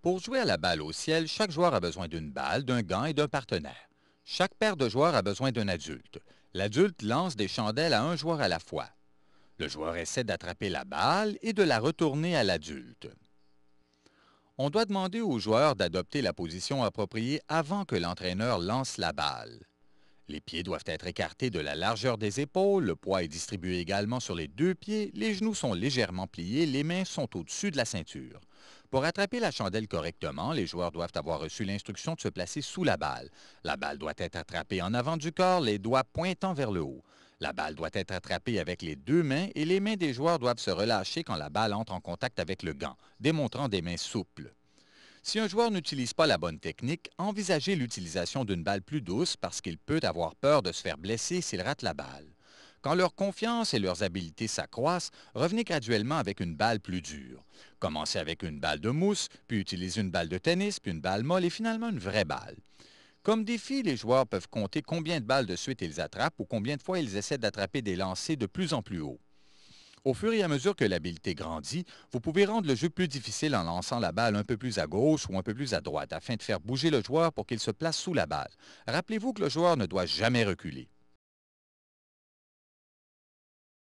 Pour jouer à la balle au ciel, chaque joueur a besoin d'une balle, d'un gant et d'un partenaire. Chaque paire de joueurs a besoin d'un adulte. L'adulte lance des chandelles à un joueur à la fois. Le joueur essaie d'attraper la balle et de la retourner à l'adulte. On doit demander au joueur d'adopter la position appropriée avant que l'entraîneur lance la balle. Les pieds doivent être écartés de la largeur des épaules, le poids est distribué également sur les deux pieds, les genoux sont légèrement pliés, les mains sont au-dessus de la ceinture. Pour attraper la chandelle correctement, les joueurs doivent avoir reçu l'instruction de se placer sous la balle. La balle doit être attrapée en avant du corps, les doigts pointant vers le haut. La balle doit être attrapée avec les deux mains et les mains des joueurs doivent se relâcher quand la balle entre en contact avec le gant, démontrant des mains souples. Si un joueur n'utilise pas la bonne technique, envisagez l'utilisation d'une balle plus douce parce qu'il peut avoir peur de se faire blesser s'il rate la balle. Quand leur confiance et leurs habiletés s'accroissent, revenez graduellement avec une balle plus dure. Commencez avec une balle de mousse, puis utilisez une balle de tennis, puis une balle molle et finalement une vraie balle. Comme défi, les joueurs peuvent compter combien de balles de suite ils attrapent ou combien de fois ils essaient d'attraper des lancers de plus en plus haut. Au fur et à mesure que l'habileté grandit, vous pouvez rendre le jeu plus difficile en lançant la balle un peu plus à gauche ou un peu plus à droite afin de faire bouger le joueur pour qu'il se place sous la balle. Rappelez-vous que le joueur ne doit jamais reculer.